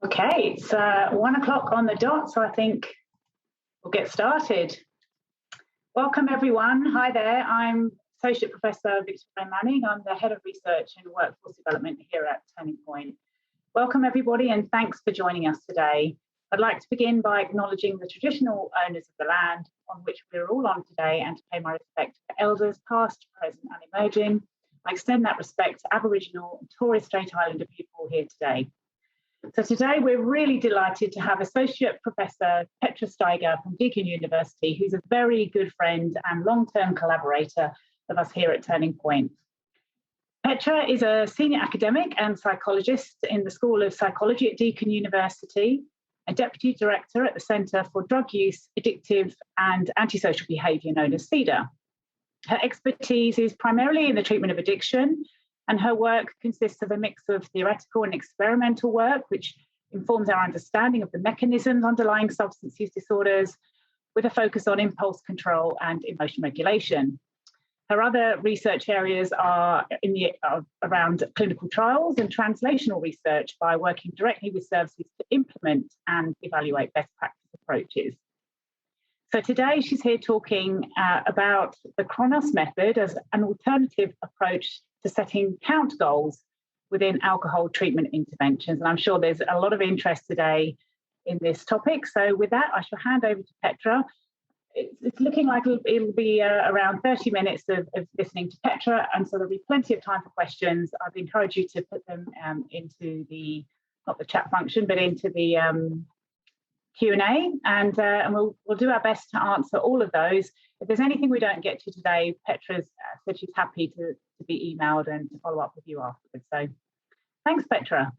Okay, it's 1 o'clock on the dot, so I think we'll get started. Welcome everyone. Hi there, I'm Associate Professor Victoria Manning. I'm the Head of Research and Workforce Development here at Turning Point. Welcome everybody and thanks for joining us today. I'd like to begin by acknowledging the traditional owners of the land on which we're all on today and to pay my respect to elders past, present and emerging. I extend that respect to Aboriginal and Torres Strait Islander people here today. So today we're really delighted to have Associate Professor Petra Steiger from Deakin University, who's a very good friend and long-term collaborator of us here at Turning Point. Petra is a senior academic and psychologist in the School of Psychology at Deakin University, a deputy director at the Centre for Drug Use, Addictive and Antisocial Behaviour known as CEDA. Her expertise is primarily in the treatment of addiction, and her work consists of a mix of theoretical and experimental work, which informs our understanding of the mechanisms underlying substance use disorders, with a focus on impulse control and emotion regulation. Her other research areas are around clinical trials and translational research by working directly with services to implement and evaluate best practice approaches. So today she's here talking about the Chronos Method as an alternative approach to setting count goals within alcohol treatment interventions. And I'm sure there's a lot of interest today in this topic. So with that, I shall hand over to Petra. It's looking like it'll be around 30 minutes of listening to Petra, and so there'll be plenty of time for questions. I'd encourage you to put them into the, not the chat function, but into the Q&A, and we'll do our best to answer all of those. If there's anything we don't get to today, Petra's said she's happy to be emailed and to follow up with you afterwards. So thanks, Petra.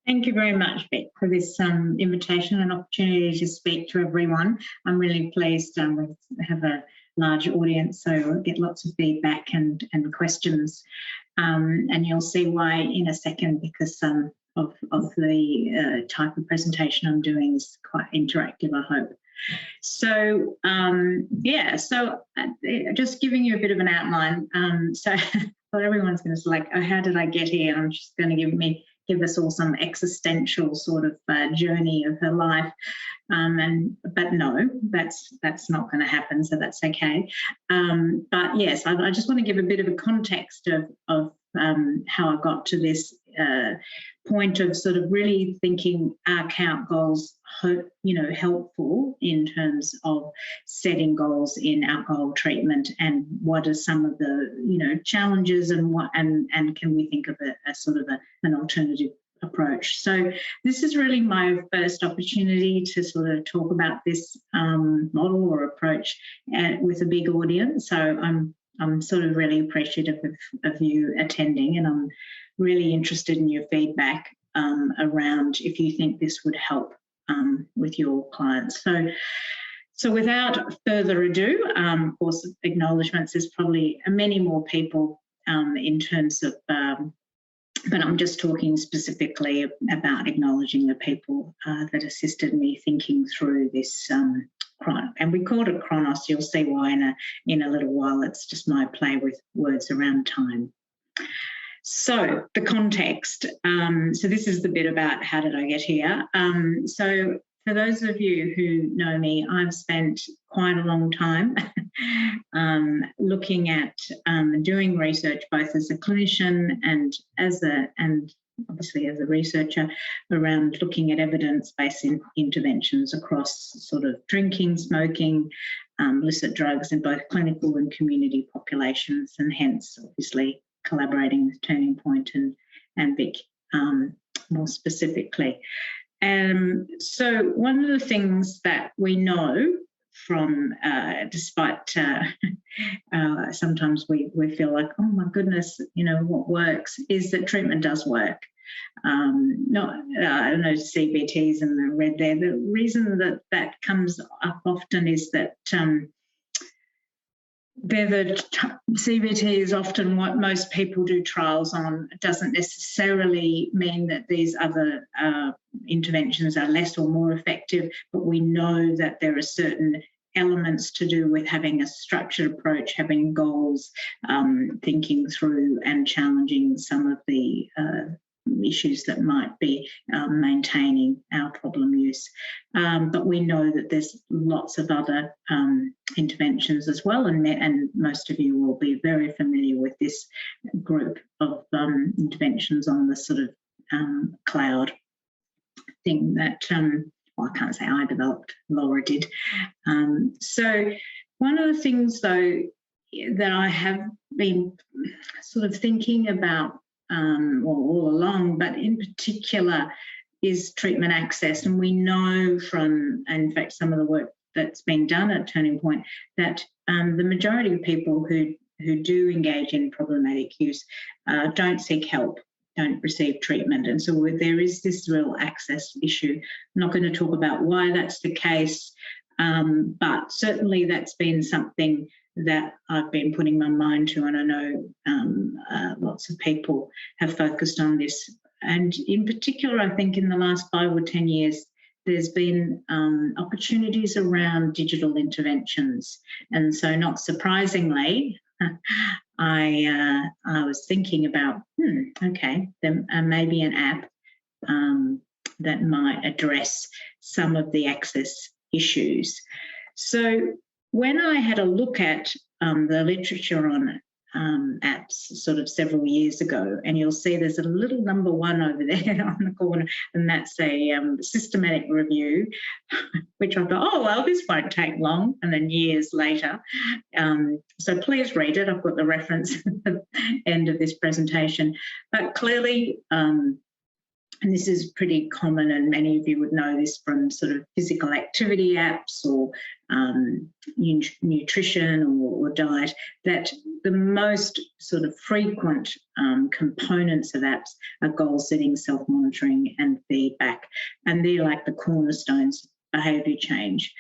Thank you very much, Vic, for this invitation and opportunity to speak to everyone. I'm really pleased we have a large audience, so we'll get lots of feedback and questions. And you'll see why in a second, because of the type of presentation I'm doing is quite interactive, I hope. So, just giving you a bit of an outline. So well, everyone's going to be like, oh, how did I get here? I'm just going to give us all some existential sort of journey of her life. But no, that's not going to happen, so that's okay. But yes, I just want to give a bit of a context of how I got to this point of sort of really thinking are count goals, helpful in terms of setting goals in alcohol treatment, and what are some of the challenges, and can we think of a sort of an alternative approach. So this is really my first opportunity to sort of talk about this model or approach with a big audience. So I'm sort of really appreciative of you attending, and I'm really interested in your feedback around if you think this would help with your clients. So without further ado, of course, acknowledgements, there's probably many more people in terms of, but I'm just talking specifically about acknowledging the people that assisted me thinking through this and we called it Chronos. You'll see why in a little while. It's just my play with words around time. So the context. So this is the bit about how did I get here. So for those of you who know me, I've spent quite a long time looking at doing research, both as a clinician and obviously as a researcher, around looking at evidence-based interventions across sort of drinking, smoking, illicit drugs in both clinical and community populations, and hence obviously collaborating with Turning Point and Vic more specifically. So one of the things that we know from, despite sometimes we feel like, oh my goodness, what works, is that treatment does work. I don't know, CBTs and the red there. The reason that comes up often is that CBT is often what most people do trials on. It doesn't necessarily mean that these other interventions are less or more effective, but we know that there are certain elements to do with having a structured approach, having goals, thinking through and challenging some of the issues that might be maintaining our problem use. But we know that there's lots of other interventions as well, and most of you will be very familiar with this group of interventions on the sort of cloud thing that, well, I can't say I developed, Laura did. So one of the things, though, that I have been sort of thinking about all along, but in particular is treatment access. And we know from, in fact, some of the work that's been done at Turning Point that the majority of people who do engage in problematic use don't seek help, don't receive treatment. And so there is this real access issue. I'm not going to talk about why that's the case, but certainly that's been something that I've been putting my mind to, and I know lots of people have focused on this. And in particular, I think in the last 5 or 10 years, there's been opportunities around digital interventions. And so not surprisingly, I was thinking about, okay, there may be an app that might address some of the access issues. So when I had a look at the literature on apps sort of several years ago, and you'll see there's a little number 1 over there on the corner, and that's a systematic review, which I thought, oh, well, this won't take long, and then years later. So please read it. I've got the reference at the end of this presentation. But clearly, and this is pretty common, and many of you would know this from sort of physical activity apps or nutrition or diet, that the most sort of frequent components of apps are goal setting, self-monitoring and feedback. And they're like the cornerstones of behaviour change.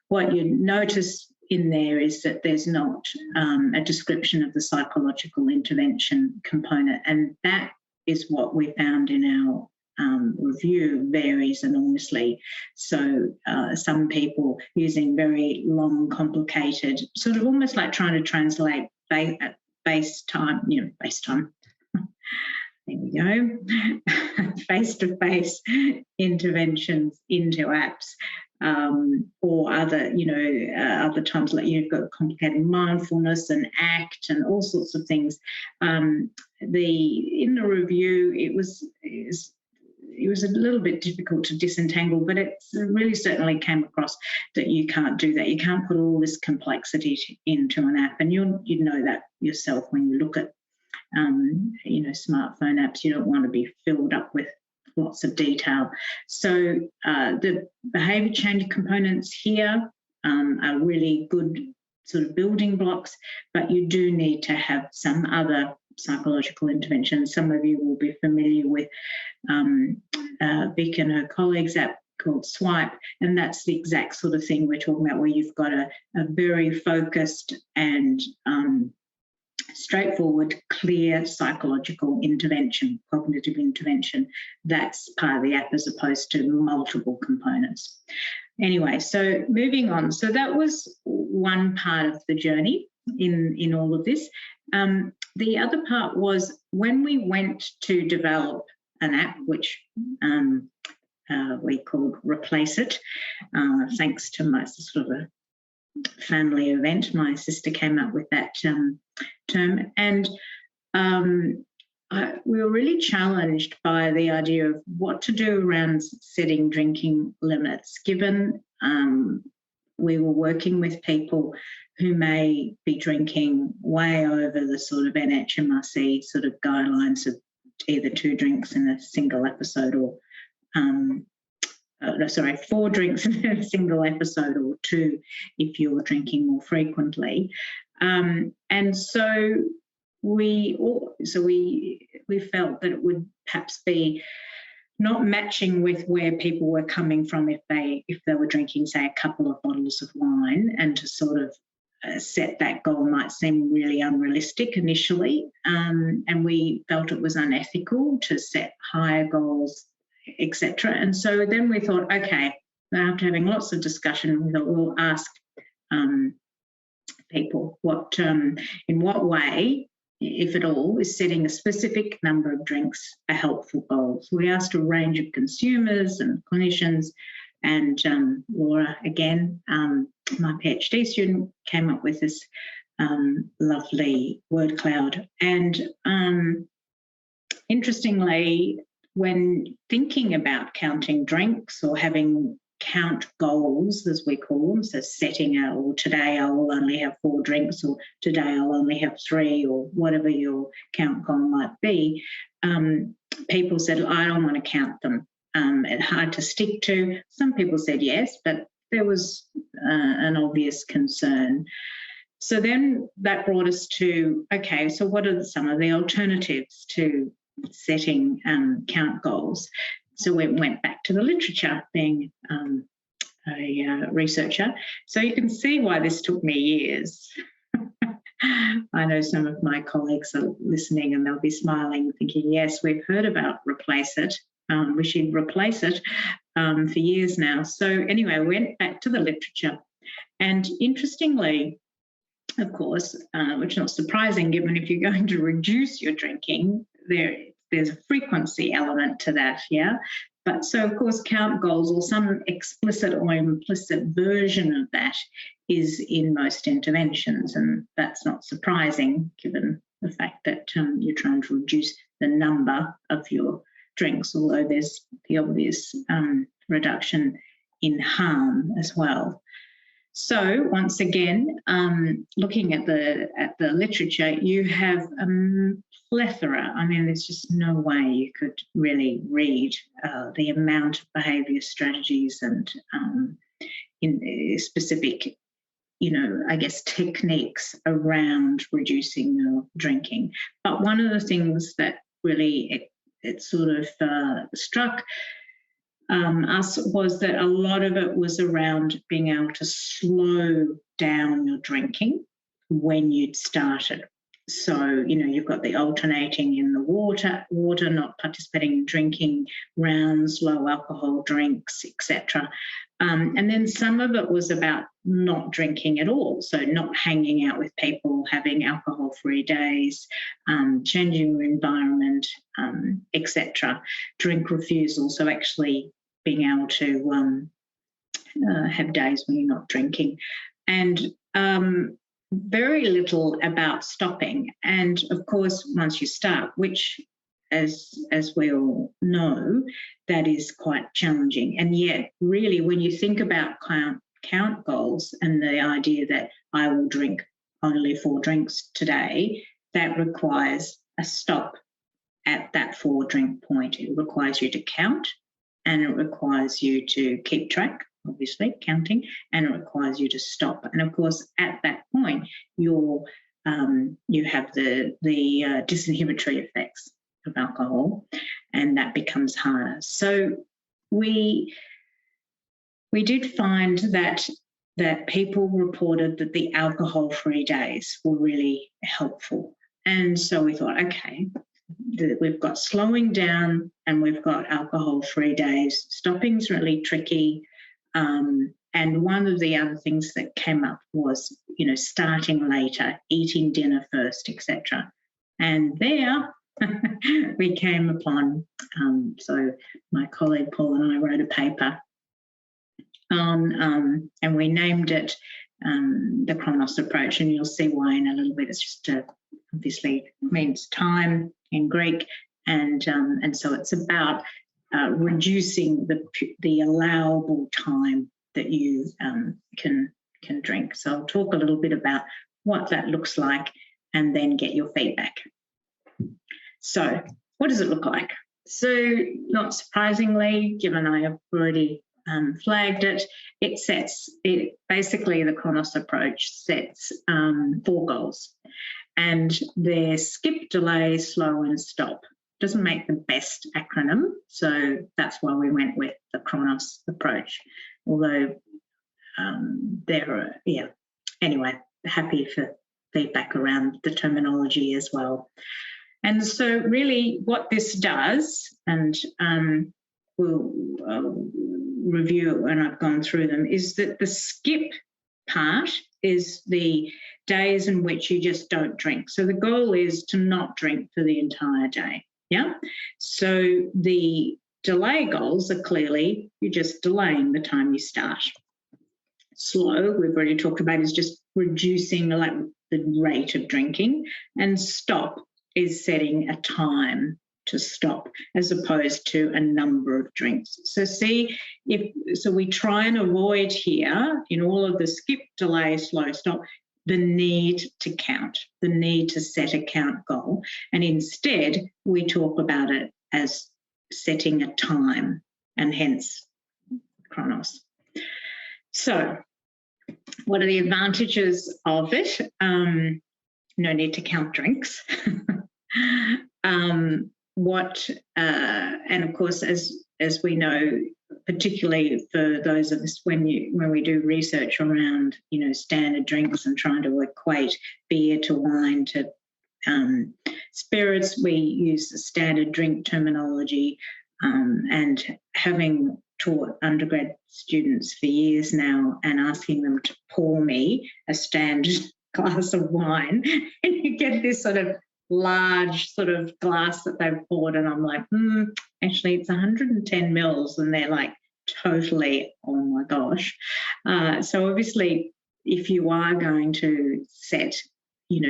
What you notice in there is that there's not a description of the psychological intervention component, and that is what we found in our review varies enormously. So some people using very long, complicated, sort of almost like trying to translate FaceTime, there we go, face-to-face interventions into apps. Or other, other times, like you've got complicated mindfulness and ACT and all sorts of things. In the review, it was a little bit difficult to disentangle, but it really certainly came across that you can't do that. You can't put all this complexity into an app, and you know that yourself when you look at smartphone apps. You don't want to be filled up with lots of detail. So the behaviour change components here are really good sort of building blocks, but you do need to have some other psychological interventions. Some of you will be familiar with Vic and her colleagues' app called Swipe, and that's the exact sort of thing we're talking about, where you've got a very focused and straightforward, clear psychological intervention, cognitive intervention. That's part of the app as opposed to multiple components. Anyway, so moving on. So that was one part of the journey in all of this. The other part was when we went to develop an app, which we called Replace It, thanks to my sort of a family event. My sister came up with that term, and we were really challenged by the idea of what to do around setting drinking limits, given we were working with people who may be drinking way over the sort of NHMRC sort of guidelines of either 2 drinks in a single episode or 4 drinks in a single episode, or 2 if you're drinking more frequently. And so we felt that it would perhaps be not matching with where people were coming from if they were drinking, say, a couple of bottles of wine, and to sort of set that goal might seem really unrealistic initially. And we felt it was unethical to set higher goals, etc. And so then we thought, okay, after having lots of discussion, we thought we'll ask people in what way if at all, is setting a specific number of drinks a helpful goal. So we asked a range of consumers and clinicians, and Laura, again, my PhD student, came up with this lovely word cloud. And interestingly, when thinking about counting drinks or having count goals, as we call them, so setting out, or today I will only have 4 drinks, or today I'll only have 3, or whatever your count goal might be, people said, I don't want to count them. It's hard to stick to. Some people said yes, but there was an obvious concern. So then that brought us to, okay, so what are some of the alternatives to setting count goals? So we went back to the literature, being a researcher. So you can see why this took me years. I know some of my colleagues are listening and they'll be smiling, thinking, yes, we've heard about replace it. We should replace it for years now. So anyway, I went back to the literature. And interestingly, of course, which is not surprising given if you're going to reduce your drinking, there's a frequency element to that, yeah? But so, of course, count goals or some explicit or implicit version of that is in most interventions, and that's not surprising given the fact that you're trying to reduce the number of your drinks, although there's the obvious reduction in harm as well. So once again, looking at the literature, you have a plethora. I mean, there's just no way you could really read the amount of behaviour strategies and in specific, I guess, techniques around reducing your drinking. But one of the things that really it sort of struck us was that a lot of it was around being able to slow down your drinking when you'd started. So, you've got the alternating in the water, not participating in drinking rounds, low alcohol drinks, etc. And then some of it was about not drinking at all. So not hanging out with people, having alcohol-free days, changing your environment, etc. Drink refusal, so actually being able to have days when you're not drinking. And very little about stopping. And of course, once you start, which as we all know, that is quite challenging. And yet, really, when you think about count goals and the idea that I will drink only 4 drinks today, that requires a stop at that 4-drink point. It requires you to count, and it requires you to keep track, obviously, counting, and it requires you to stop. And of course, at that point, you have the disinhibitory effects of alcohol, and that becomes harder. So we did find that people reported that the alcohol-free days were really helpful. And so we thought, okay, we've got slowing down and we've got alcohol-free days. Stopping's really tricky. And one of the other things that came up was, starting later, eating dinner first, etc. And there we came upon, so my colleague Paul and I wrote a paper on, and we named it the Chronos Approach, and you'll see why in a little bit. It's just obviously means time in Greek, and so it's about reducing the allowable time that you can drink. So I'll talk a little bit about what that looks like and then get your feedback. So what does it look like? So not surprisingly, given I have already flagged it, basically the Chronos Approach sets 4 goals, and they're skip, delay, slow and stop. Doesn't make the best acronym, so that's why we went with the Chronos Approach, although anyway, happy for feedback around the terminology as well. And so really what this does, and we'll review it when I've gone through them, is that the skip part is the days in which you just don't drink. So the goal is to not drink for the entire day. Yeah. So the delay goals are clearly you're just delaying the time you start. Slow, we've already talked about, is just reducing like the rate of drinking, and stop is setting a time to stop as opposed to a number of drinks. So we try and avoid here in all of the skip, delay, slow, stop, the need to count, the need to set a count goal. And instead we talk about it as setting a time, and hence Chronos. So what are the advantages of it? No need to count drinks. And of course, as we know, particularly for those of us when we do research around, standard drinks and trying to equate beer to wine to spirits, we use the standard drink terminology, and having taught undergrad students for years now and asking them to pour me a standard glass of wine, and you get this sort of large sort of glass that they've poured, and I'm like, actually it's 110 mils, and they're like totally, oh my gosh. So obviously if you are going to set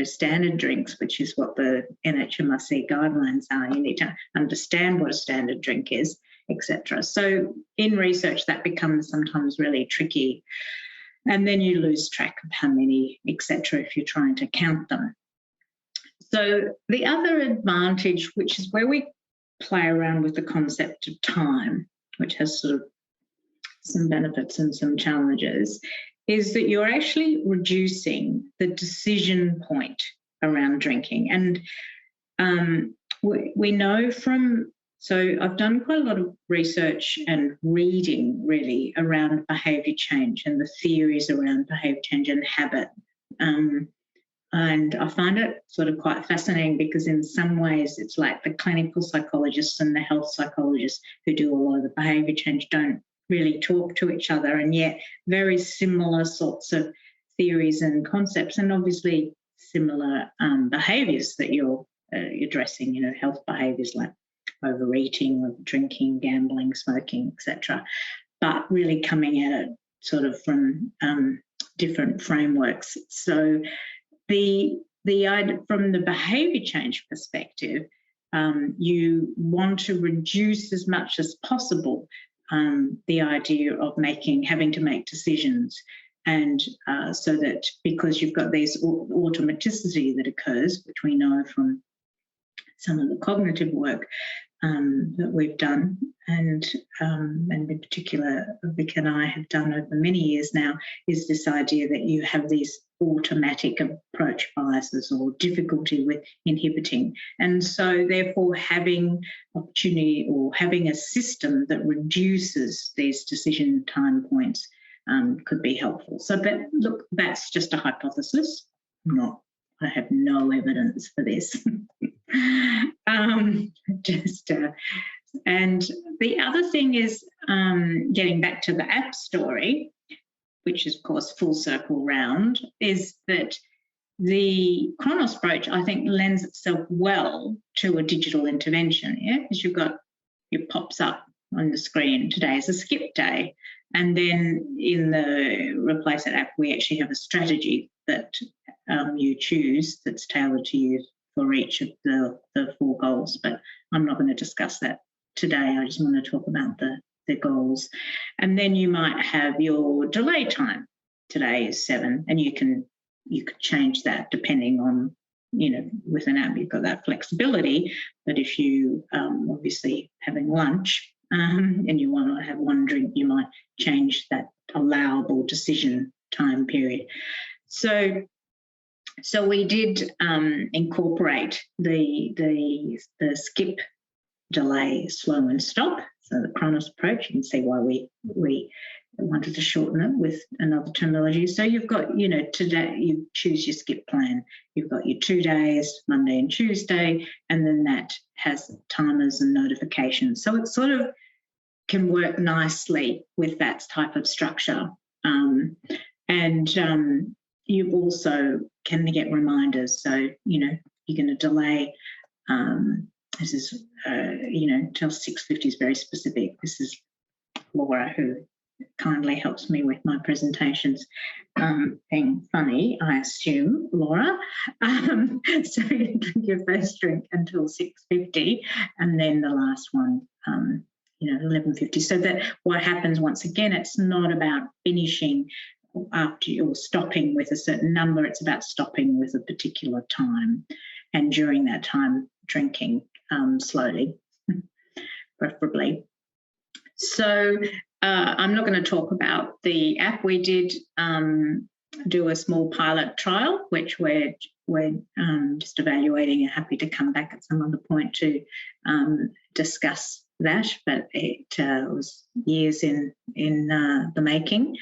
standard drinks, which is what the NHMRC guidelines are, you need to understand what a standard drink is, etc. So in research that becomes sometimes really tricky, and then you lose track of how many, etc., if you're trying to count them. So the other advantage, which is where we play around with the concept of time, which has sort of some benefits and some challenges, is that you're actually reducing the decision point around drinking. And we know so I've done quite a lot of research and reading really around behaviour change and the theories around behaviour change and habit. And I find it sort of quite fascinating because in some ways it's like the clinical psychologists and the health psychologists who do a lot of the behaviour change don't really talk to each other, and yet very similar sorts of theories and concepts, and obviously similar behaviours that you're addressing, health behaviours like overeating, drinking, gambling, smoking, etc., but really coming at it sort of from different frameworks. So from the behaviour change perspective, you want to reduce as much as possible the idea of having to make decisions, and so that because you've got this automaticity that occurs, which we know from some of the cognitive work that we've done, and in particular Vic and I have done over many years now, is this idea that you have these automatic approach biases or difficulty with inhibiting. And so therefore having opportunity or having a system that reduces these decision time points could be helpful. So that's just a hypothesis. I have no evidence for this. And the other thing is getting back to the app story, which is, of course, full circle round, is that the Chronos Approach, I think, lends itself well to a digital intervention, because it pops up on the screen, today is a skip day. And then in the Replace It app, we actually have a strategy that you choose that's tailored to you for each of the 4 goals. But I'm not going to discuss that today. I just want to talk about the goals. And then you might have your delay time. Today is 7, and you can change that depending on, with an app you've got that flexibility. But if you obviously having lunch and you want to have 1 drink, you might change that allowable decision time period. So we did incorporate the skip, delay, slow and stop. So the Chronos Approach, you can see why we wanted to shorten it with another terminology. So you've got, today you choose your skip plan. You've got your 2 days, Monday and Tuesday, and then that has timers and notifications. So it sort of can work nicely with that type of structure. you also can get reminders. So, you know, you're going to delay. This is, you know, till 6:50 is very specific. This is Laura, who kindly helps me with my presentations. Being funny, I assume, Laura. So you drink your first drink until 6:50, and then the last one, you know, 11:50. So that what happens, once again, it's not about finishing after you're stopping with a certain number. It's about stopping with a particular time, and during that time, drinking slowly, preferably. So I'm not going to talk about the app. We did do a small pilot trial, which we're just evaluating, and happy to come back at some other point to discuss that. But it was years in the making.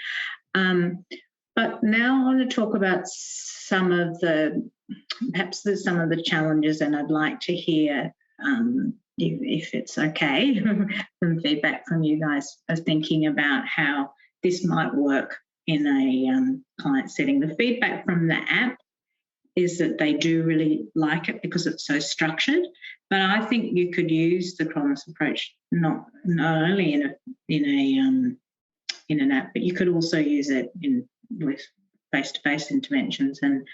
But now I want to talk about some of the challenges, and I'd like to hear, if it's okay, some feedback from you guys of thinking about how this might work in a client setting. The feedback from the app is that they do really like it because it's so structured, but I think you could use the Chronos approach not only in an app, but you could also use it with face-to-face interventions. And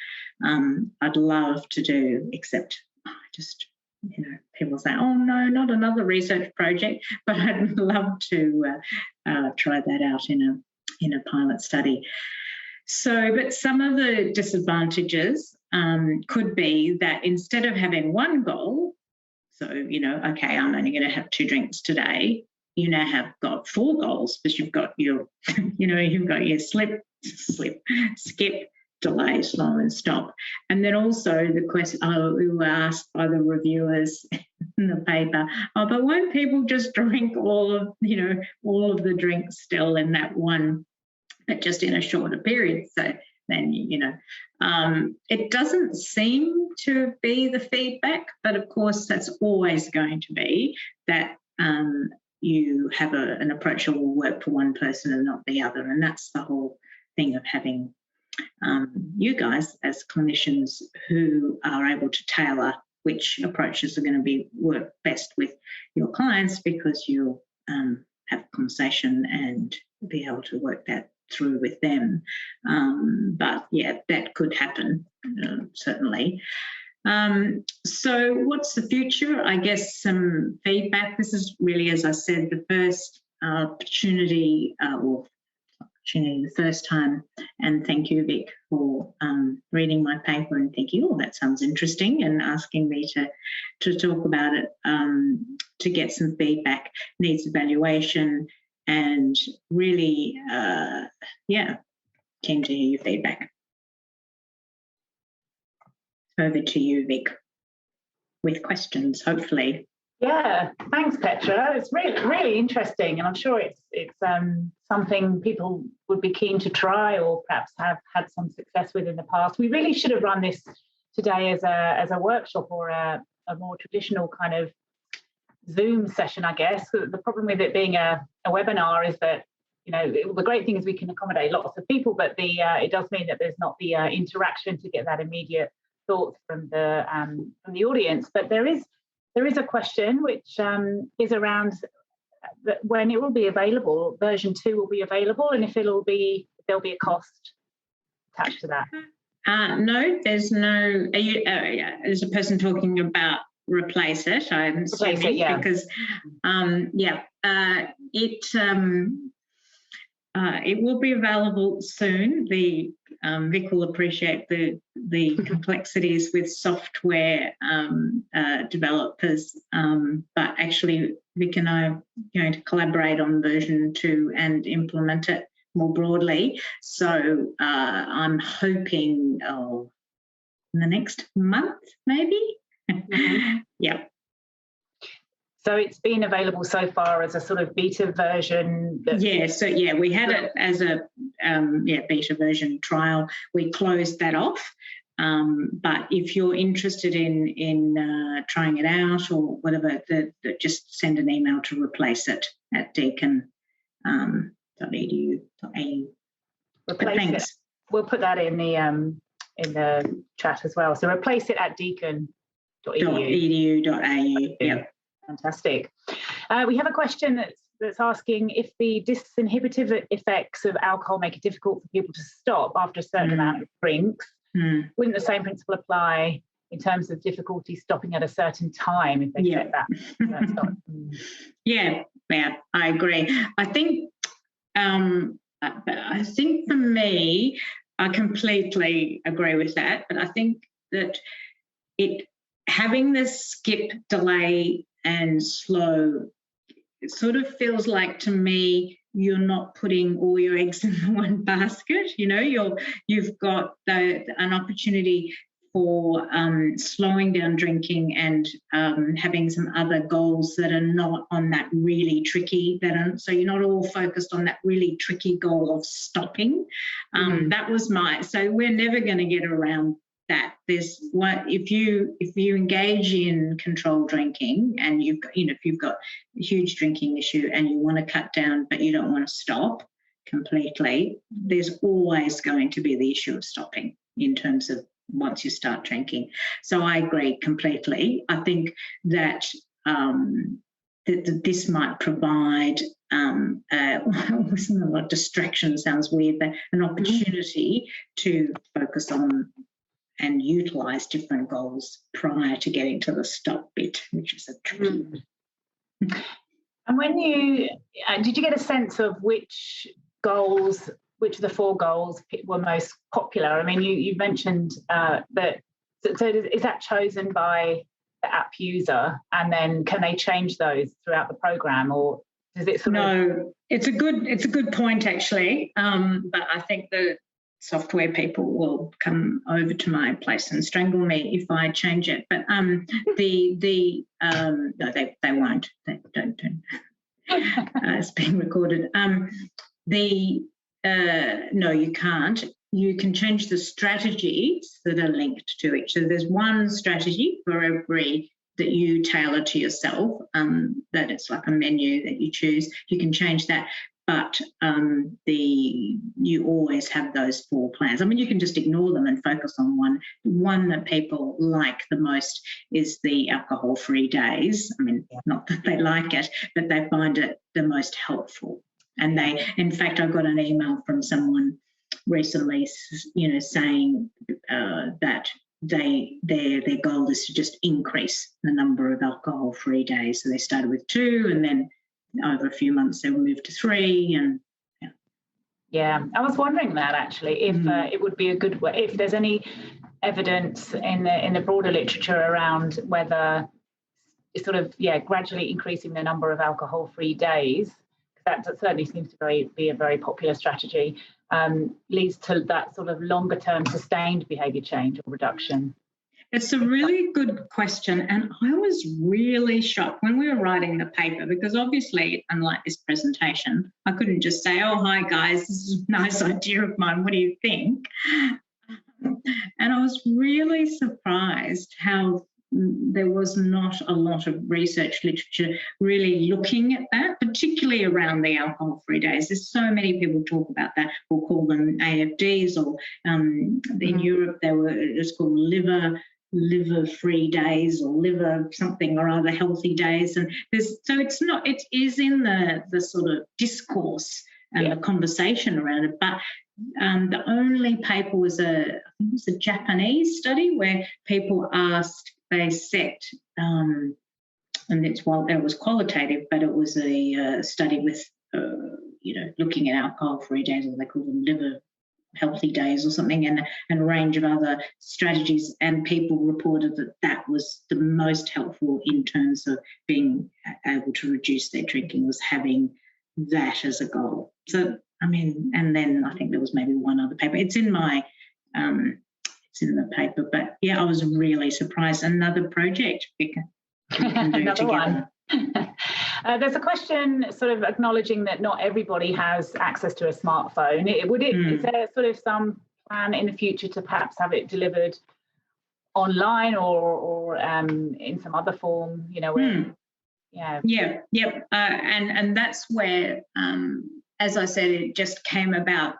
I'd love to do, except just, you know, people say, oh no, not another research project, but I'd love to try that out in a pilot study. So, but some of the disadvantages could be that instead of having one goal, so, you know, okay, I'm only going to have 2 drinks today, you now have got 4 goals, because you've got your, you know, you've got your slip, skip, delay, slow and stop. And then also the question, we were asked by the reviewers in the paper, oh, but won't people just drink all of the drinks still in that one, but just in a shorter period? So then, you know, it doesn't seem to be the feedback, but of course that's always going to be that you have an approach that will work for one person and not the other. And that's the whole thing of having you guys as clinicians who are able to tailor which approaches are going to work best with your clients, because you'll have a conversation and be able to work that through with them. But yeah, that could happen, certainly. So what's the future? I guess some feedback. This is really, as I said, the first opportunity, the first time. And thank you, Vic, for reading my paper and thinking, oh, that sounds interesting, and asking me to talk about it, to get some feedback, needs evaluation, and really, keen to hear your feedback. Over to you, Vic, with questions, hopefully. Yeah, thanks, Petra. It's really interesting, and I'm sure it's something people would be keen to try, or perhaps have had some success with in the past. We really should have run this today as a workshop, or a more traditional kind of Zoom session, I guess. The problem with it being a webinar is that, you know, the great thing is we can accommodate lots of people, but it does mean that there's not the interaction to get that immediate thoughts from the audience. But there is a question which is around when it will be available. Version 2 will be available, and if there'll be a cost attached to that. No, there's no. There's a person talking about replace it. I'm assuming, yeah. Because it will be available soon. Vic will appreciate the complexities with software developers, but actually Vic and I are going to collaborate on version 2 and implement it more broadly. So I'm hoping in the next month, maybe. Mm-hmm. Yeah. So it's been available so far as a sort of beta version? We had it as a beta version trial. We closed that off. But if you're interested in trying it out or whatever, just send an email to replace it at deakin.edu.au. Replace Thanks. it. We'll put that in the chat as well. So replace it at deakin.edu. .edu.au. Yep. Fantastic. We have a question that's asking if the disinhibitive effects of alcohol make it difficult for people to stop after a certain amount of drinks. Wouldn't the same principle apply in terms of difficulty stopping at a certain time if they set that stop? Yeah, I agree. I think for me, I completely agree with that. But I think that having this skip, delay, and slow, it sort of feels like to me you're not putting all your eggs in the one basket. You know, you've got an opportunity for slowing down drinking and having some other goals that are not on that really tricky, so you're not all focused on that really tricky goal of stopping. That was so we're never going to get around that. There's what if you engage in controlled drinking and if you've got a huge drinking issue and you want to cut down but you don't want to stop completely, there's always going to be the issue of stopping in terms of once you start drinking. So I agree completely. I think that that this might provide distraction sounds weird, but an opportunity to focus on and utilise different goals prior to getting to the stop bit, which is a tricky. And when did you get a sense of which of the 4 goals were most popular? I mean, you mentioned that. So is that chosen by the app user, and then can they change those throughout the program, or does it sort of? No, it's a good point actually. But I think the software people will come over to my place and strangle me if I change it. But no, they won't. They don't. It's being recorded. No, you can't. You can change the strategies that are linked to each. So there's one strategy for every that you tailor to yourself, that it's like a menu that you choose. You can change that, but you always have those 4 plans. I mean, you can just ignore them and focus on one. One that people like the most is the alcohol-free days. I mean, not that they like it, but they find it the most helpful. And in fact, I got an email from someone recently, saying that their goal is to just increase the number of alcohol-free days. So they started with 2, and then over a few months they moved to 3. And I was wondering that actually, if it would be a good way, if there's any evidence in the broader literature around whether it's sort of gradually increasing the number of alcohol-free days. That certainly seems to be a very popular strategy, leads to that sort of longer-term sustained behaviour change or reduction. It's a really good question, and I was really shocked when we were writing the paper, because obviously, unlike this presentation, I couldn't just say, "Oh, hi guys, this is a nice idea of mine, what do you think?" And I was really surprised how there was not a lot of research literature really looking at that, particularly around the alcohol-free days. There's so many people talk about that. We'll call them AFDs, or in Europe it's called liver-free days, or liver something or other healthy days. And it is in the sort of discourse and the conversation around it, but the only paper was a Japanese study where people they set, and it was qualitative, but it was a study with, looking at alcohol-free days, or they call them liver healthy days or something, and a range of other strategies, and people reported that was the most helpful in terms of being able to reduce their drinking, was having that as a goal. So, I mean, and then I think there was maybe one other paper. It's in my it's in the paper, but I was really surprised. Another project we can do Another together. One. There's a question sort of acknowledging that not everybody has access to a smartphone. Is there sort of some plan in the future to perhaps have it delivered online or in some other form? And that's where, as I said, it just came about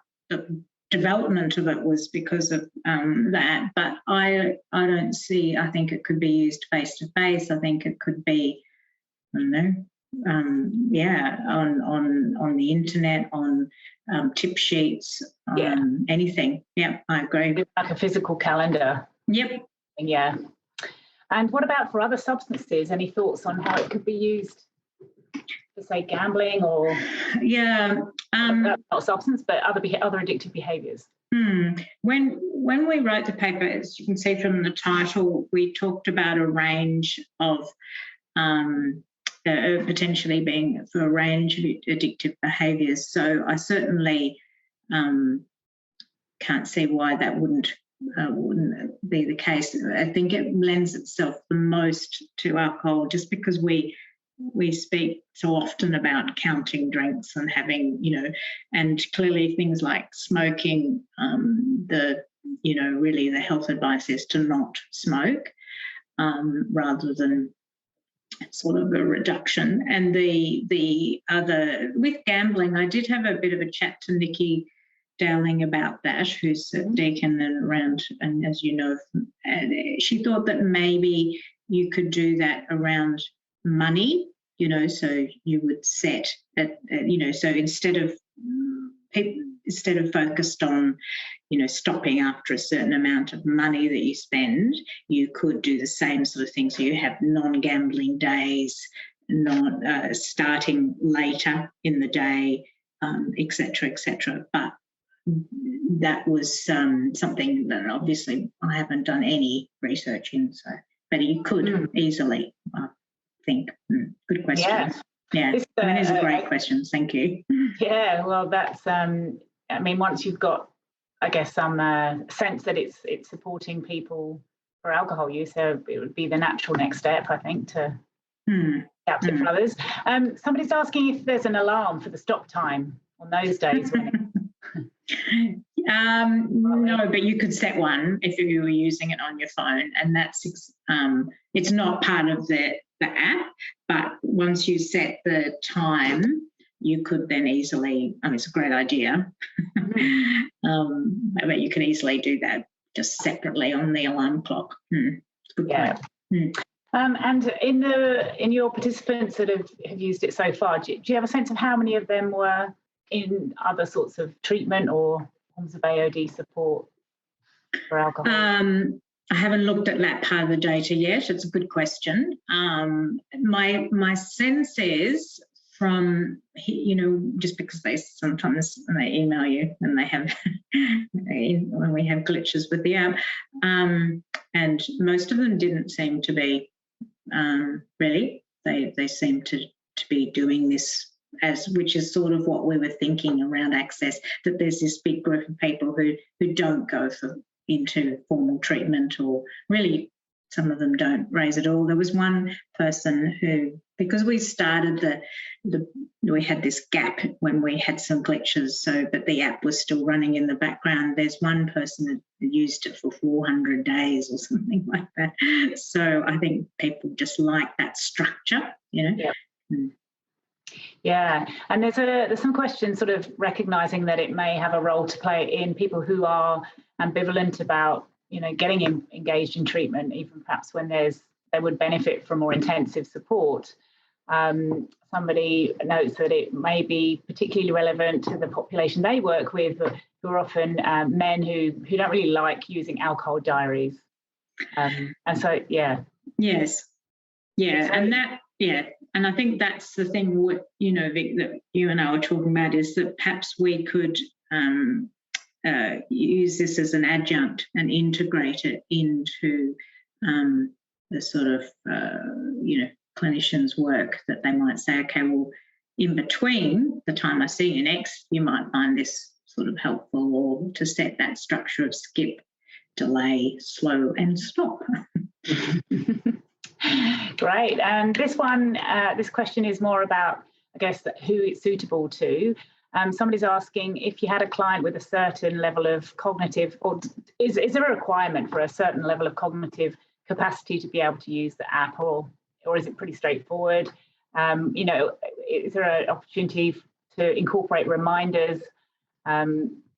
development of it was because of that. But I don't see. I think it could be used face to face. I think it could be, I don't know, on the internet, on tip sheets, anything. Yeah, I agree. Like a physical calendar. Yep. Yeah. And what about for other substances? Any thoughts on how it could be used for, say, gambling or not substance, but other addictive behaviours? When we wrote the paper, as you can see from the title, we talked about a range of potentially being for a range of addictive behaviours. So I certainly can't see why that wouldn't be the case. I think it lends itself the most to alcohol, just because we speak so often about counting drinks and having, and clearly things like smoking, really the health advice is to not smoke rather than sort of a reduction. And the other, with gambling, I did have a bit of a chat to Nikki Dowling about that, who's a deacon and around, and as you know, and she thought that maybe you could do that around money, so you would set that, so instead of focused on, stopping after a certain amount of money that you spend, you could do the same sort of thing. So you have non-gambling days, not starting later in the day, et cetera, but that was something that obviously I haven't done any research in, but you could easily, I think. Good question. Yeah. These are great questions. Thank you. Yeah, well, that's, once you've got, I guess, some sense that it's supporting people for alcohol use, so it would be the natural next step, I think, to adapt it for others. Somebody's asking if there's an alarm for the stop time on those days when no, but you could set one if you were using it on your phone, and that's it's not part of the app, but once you set the time, you could then easily, it's a great idea, but you can easily do that just separately on the alarm clock. Good point. And in your participants that have used it so far, do you have a sense of how many of them were in other sorts of treatment or forms of AOD support for alcohol? I haven't looked at that part of the data yet. It's a good question. My sense is from, just because they sometimes they email you and they have when we have glitches with the app, and most of them didn't seem to be really. They seem to be doing this which is sort of what we were thinking around access, that there's this big group of people who don't go into formal treatment, or really some of them don't raise at all. There was one person who, because we started we had this gap when we had some glitches, but the app was still running in the background. There's one person that used it for 400 days or something like that. So I think people just like that structure, Yeah. Yeah, and there's some questions sort of recognising that it may have a role to play in people who are ambivalent about, getting engaged in treatment, even perhaps when they would benefit from more intensive support. Somebody notes that it may be particularly relevant to the population they work with, who are often men who don't really like using alcohol diaries. And so, yeah. Yes. Yeah, and that, yeah. And I think that's the thing, Vic, that you and I were talking about, is that perhaps we could use this as an adjunct and integrate it into the sort of, clinicians' work, that they might say, okay, well, in between the time I see you next, you might find this sort of helpful, or to set that structure of skip, delay, slow and stop. Great. And this question is more about, I guess, who it's suitable to. Somebody's asking if you had a client with a certain level of cognitive, or is there a requirement for a certain level of cognitive capacity to be able to use the app, or is it pretty straightforward? Is there an opportunity to incorporate reminders?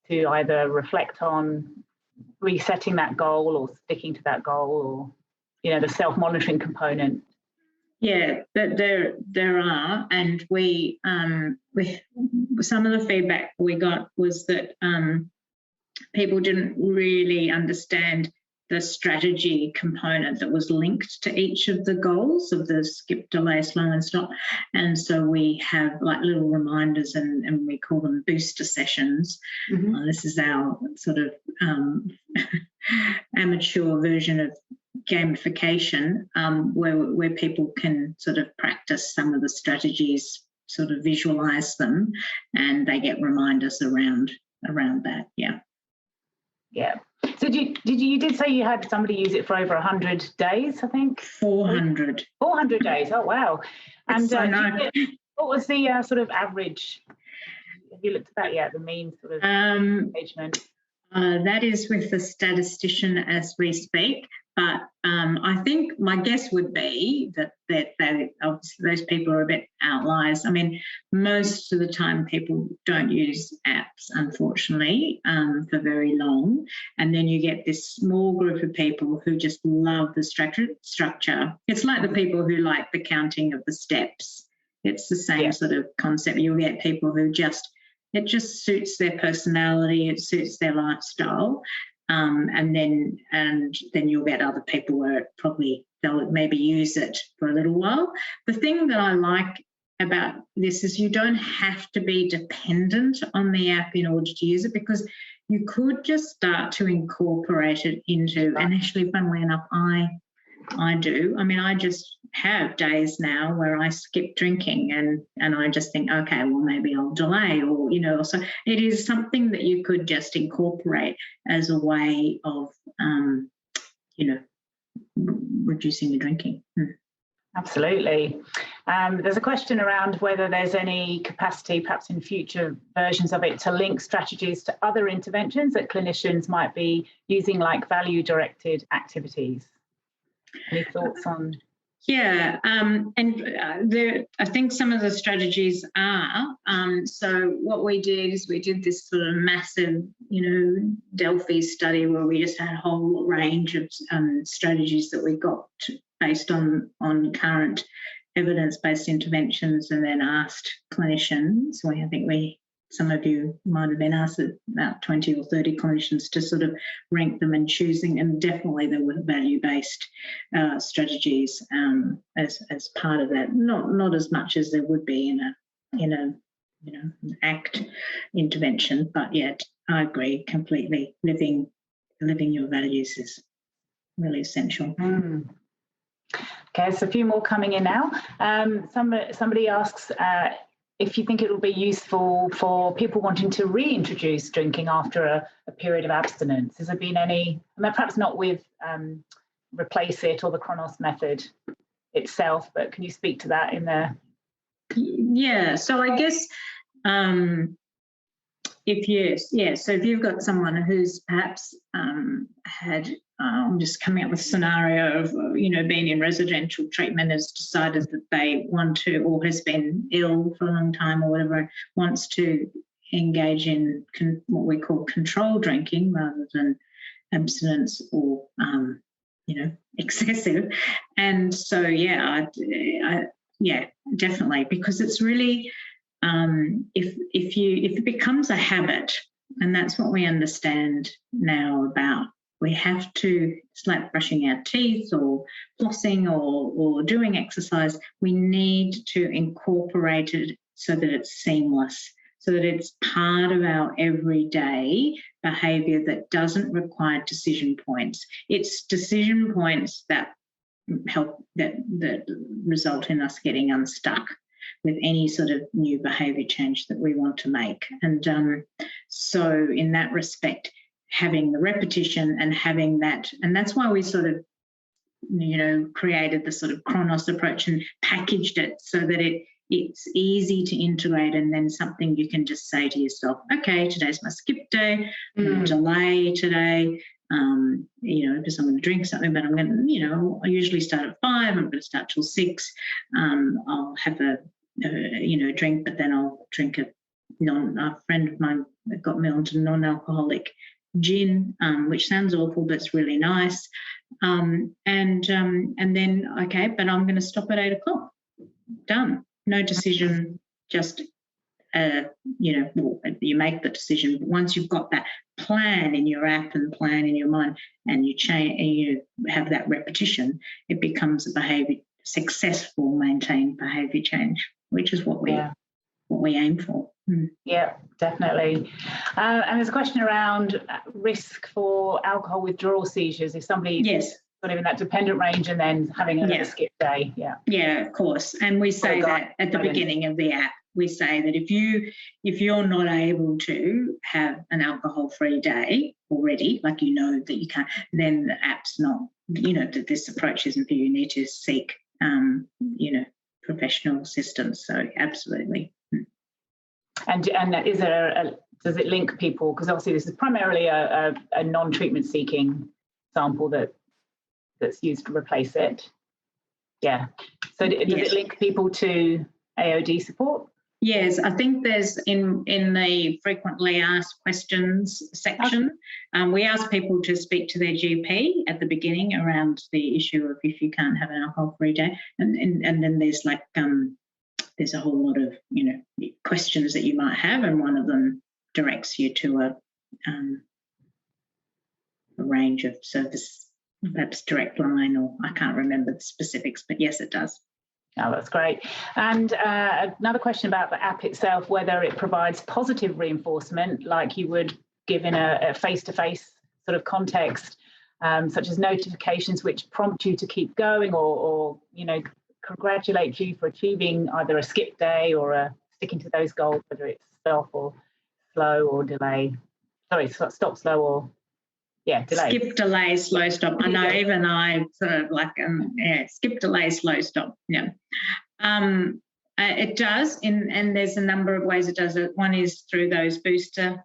to either reflect on resetting that goal or sticking to that goal, or, you know, the self-monitoring component? Yeah, there are, and we some of the feedback we got was that people didn't really understand the strategy component that was linked to each of the goals of the skip, delay, slow and stop. And so we have like little reminders, and we call them booster sessions. This is our sort of amateur version of gamification, where people can sort of practice some of the strategies, sort of visualize them, and they get reminders around that. Yeah. So you did say you had somebody use it for over 100 days, I think? 400. 400 days. Oh, wow. And what was the sort of average? Have you looked at that yet, the mean sort of engagement? That is with the statistician as we speak, but I think my guess would be that obviously those people are a bit outliers. I mean, most of the time people don't use apps, unfortunately, for very long, and then you get this small group of people who just love the structure. It's like the people who like the counting of the steps. It's the same sort of concept. You'll get people who it just suits their personality, it suits their lifestyle, and then you'll get other people where they'll maybe use it for a little while. The thing that I like about this is you don't have to be dependent on the app in order to use it, because you could just start to incorporate it into, and actually, funnily enough, I do. I mean, I just have days now where I skip drinking, and I just think, okay, well, maybe I'll delay, or, you know, so it is something that you could just incorporate as a way of, you know, reducing your drinking. Absolutely. There's a question around whether there's any capacity, perhaps in future versions of it, to link strategies to other interventions that clinicians might be using, like value-directed activities. Any thoughts on? Yeah, I think some of the strategies are. So what we did is we did this sort of massive, you know, Delphi study where we just had a whole range of strategies that we got based on current evidence-based interventions, and then asked clinicians. I think some of you might have been asked, about 20 or 30 clinicians, to sort of rank them and choosing, and definitely there were value-based strategies as part of that. Not as much as there would be in a you know, an ACT intervention, but yet I agree completely. Living your values is really essential. Okay, so a few more coming in now. Somebody asks if you think it will be useful for people wanting to reintroduce drinking after a period of abstinence. Has there been any, I mean, perhaps not with Replace It or the Chronos Method itself, but can you speak to that in there? Yeah, so I guess so if you've got someone who's perhaps had, I'm just coming up with a scenario of, you know, being in residential treatment, has decided that they want to, or has been ill for a long time or whatever, wants to engage in what we call controlled drinking rather than abstinence or, you know, excessive. And so, yeah, definitely, because it's really, if it becomes a habit, and that's what we understand now about, we have to, it's like brushing our teeth or flossing or doing exercise, we need to incorporate it so that it's seamless, so that it's part of our everyday behaviour that doesn't require decision points. It's decision points that help, that result in us getting unstuck with any sort of new behaviour change that we want to make. And so in that respect, having the repetition and having that, and that's why we sort of, you know, created the sort of Chronos approach and packaged it so that it's easy to integrate, and then something you can just say to yourself, okay, today's my skip day, I'm going to delay today, you know, because I'm going to drink something, but I'm going to, you know, I usually start at 5, I'm going to start till 6, I'll have a, you know, drink, but then I'll drink a a friend of mine got me onto non-alcoholic gin, which sounds awful, but it's really nice. And then, okay, but I'm going to stop at 8 o'clock. Done. No decision, just, well, you make the decision. But once you've got that plan in your app and plan in your mind, and you change, and you have that repetition, it becomes a successful, maintained behaviour change, which is what we aim for. Yeah, definitely. And there's a question around risk for alcohol withdrawal seizures if somebody's sort of in that dependent range and then having a skip day. Yeah, of course. And we say that at the beginning of the app. We say that if you're not able to have an alcohol-free day already, like that you can't, then the app's not, that this approach isn't for you. You need to seek, professional assistance. So absolutely. And is there does it link people? Because obviously this is primarily a non-treatment seeking sample that's used to replace it. Yeah. So does it link people to AOD support? Yes, I think there's in the frequently asked questions section, we ask people to speak to their GP at the beginning around the issue of if you can't have an alcohol-free day, and then there's there's a whole lot of questions that you might have, and one of them directs you to a range of service, perhaps direct line, or I can't remember the specifics, but yes, it does. Oh, that's great. And another question about the app itself, whether it provides positive reinforcement like you would give in a face-to-face sort of context, such as notifications which prompt you to keep going or congratulate you for achieving either a skip day or sticking to those goals, whether it's stop or slow or delay. Sorry, stop, slow or delay. Skip, delay, slow, stop. I know even I sort of skip, delay, slow, stop. Yeah. It does, and there's a number of ways it does it. One is through those booster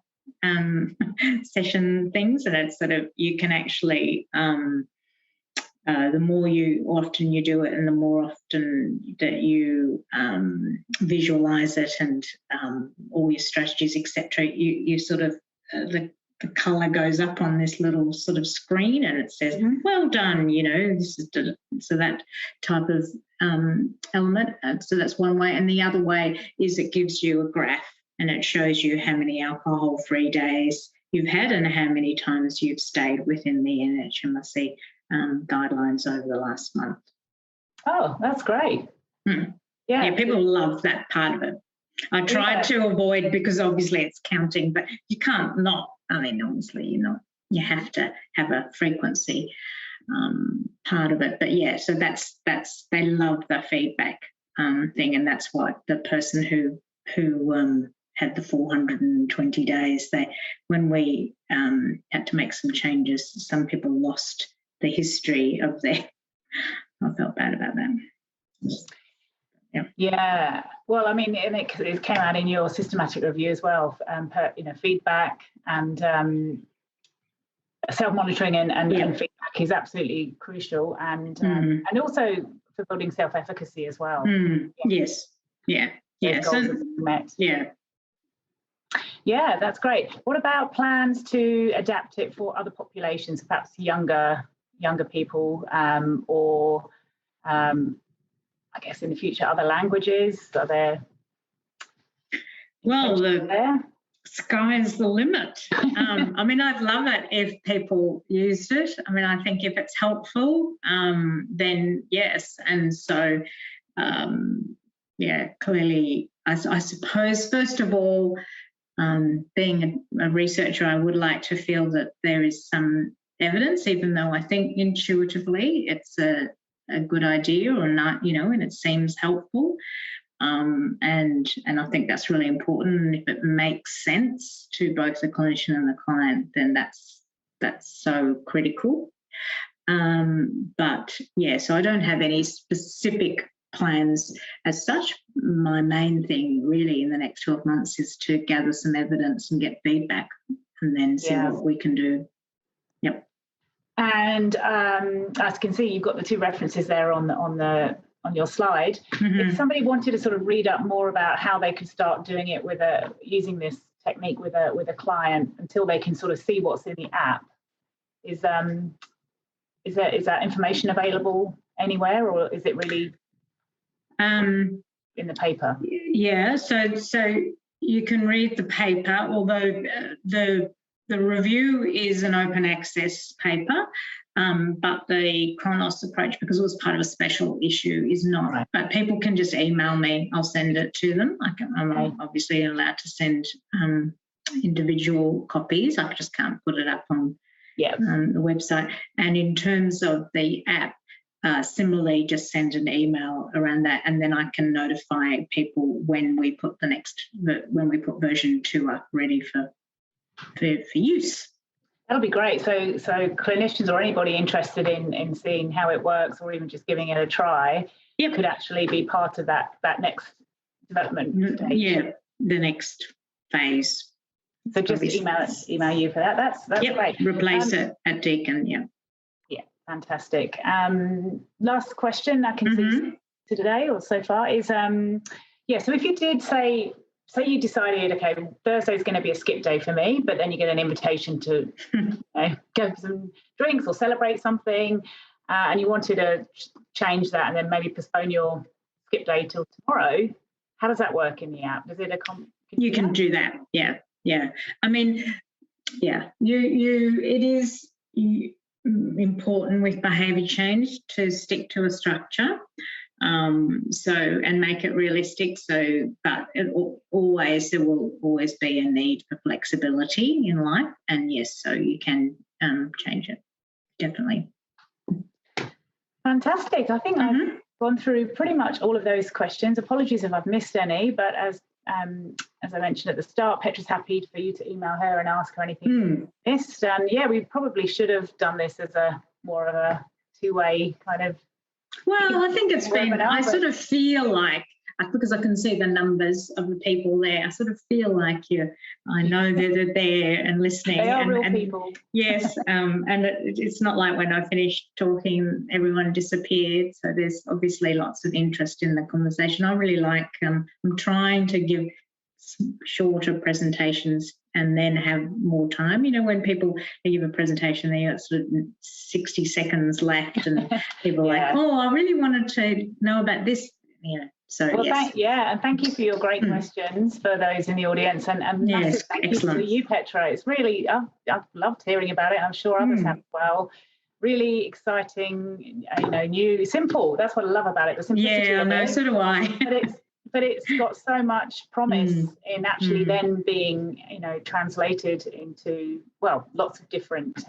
session things, and it's sort of you can actually the more often you do it, and the more often that you visualize it, and all your strategies, etc. You sort of the colour goes up on this little sort of screen, and it says, "Well done." This is so that type of element. So that's one way, and the other way is it gives you a graph, and it shows you how many alcohol-free days you've had and how many times you've stayed within the NHMRC guidelines over the last month. Oh, that's great. Yeah, people love that part of it. I tried to avoid, because obviously it's counting, but you can't not. I mean, obviously you have to have a frequency part of it. But yeah, so that's they love the feedback thing, and that's what the person who had the 420 days, when we had to make some changes, some people lost the history of their. I felt bad about that. Yeah. Well, I mean, and it came out in your systematic review as well. Feedback and self-monitoring and feedback is absolutely crucial, and also for building self-efficacy as well. Yes. Yeah. Yeah, that's great. What about plans to adapt it for other populations, perhaps younger people, or I guess in the future other languages? Are there? Well, the sky's the limit. I mean, I'd love it if people used it. I mean, I think if it's helpful, then yes. And so, clearly, I suppose, first of all, being a researcher, I would like to feel that there is some evidence, even though I think intuitively it's a good idea or not, and it seems helpful. And I think that's really important. And if it makes sense to both the clinician and the client, then that's so critical. But yeah, so I don't have any specific plans as such. My main thing really in the next 12 months is to gather some evidence and get feedback, and then see what we can do. Yep. And as you can see, you've got the two references there on the on your slide. If somebody wanted to sort of read up more about how they could start doing it with using this technique with a client until they can sort of see what's in the app, is that information available anywhere, or is it really in the paper? Yeah, so you can read the paper, although the review is an open access paper, but the Chronos Approach, because it was part of a special issue, is not. Right. But people can just email me. I'll send it to them. I'm obviously allowed to send individual copies. I just can't put it up on the website. And in terms of the app, similarly, just send an email around that, and then I can notify people when we put version 2 up ready for use. That'll be great. So clinicians or anybody interested in seeing how it works, or even just giving it a try, could actually be part of that next development stage. Yeah, the next phase. So just email you for that. That's great. Replace it at Deakin. Yeah, fantastic. Last question I can see today or so far is so if you did say you decided, okay, Thursday's going to be a skip day for me, but then you get an invitation to go for some drinks or celebrate something, and you wanted to change that and then maybe postpone your skip day till tomorrow, how does that work in the app? Does it you can do that? Yeah. I mean, it is important with behaviour change to stick to a structure. And make it realistic. But there will always be a need for flexibility in life, and yes, so you can change it, definitely. Fantastic. I think I've gone through pretty much all of those questions. Apologies if I've missed any, but as I mentioned at the start, Petra's happy for you to email her and ask her anything you missed. And we probably should have done this as more of a two-way kind of. Well, I think it's been, I sort of feel like, because I can see the numbers of the people there, I sort of feel like I know they're there and listening. They are real people. Yes, and it's not like when I finished talking, everyone disappeared. So there's obviously lots of interest in the conversation. I really like, I'm trying to give shorter presentations and then have more time. When people give a presentation, they got sort of 60 seconds left, and people are like, oh, I really wanted to know about this. So well, and thank you for your great questions for those in the audience, and massive thank you to you, Petra. It's really, I've loved hearing about it. I'm sure others have as well. Really exciting, new, simple. That's what I love about it. The simplicity. Yeah, I know. So do I. But it's got so much promise in actually then being, translated into, lots of different,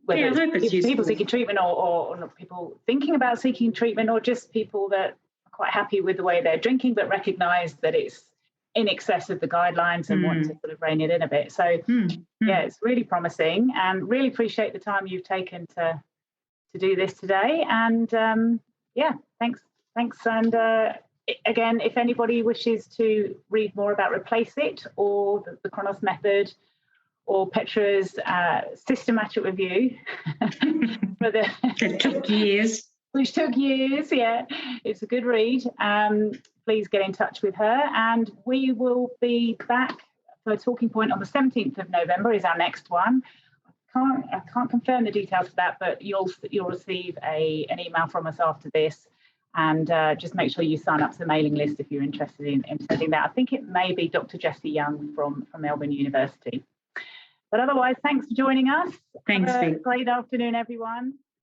whether it's people seeking treatment or people thinking about seeking treatment, or just people that are quite happy with the way they're drinking but recognise that it's in excess of the guidelines and want to sort of rein it in a bit. So, it's really promising, and really appreciate the time you've taken to do this today. And, thanks. And again, if anybody wishes to read more about Replace It or the Chronos Method or Petra's systematic review it took years. Which took years, it's a good read. Please get in touch with her, and we will be back for Talking Point on the 17th of November is our next one. I can't confirm the details of that, but you'll receive an email from us after this. And just make sure you sign up to the mailing list if you're interested in sending that. I think it may be Dr. Jessie Young from Melbourne University. But otherwise, thanks for joining us. Thanks, Have a great afternoon, everyone.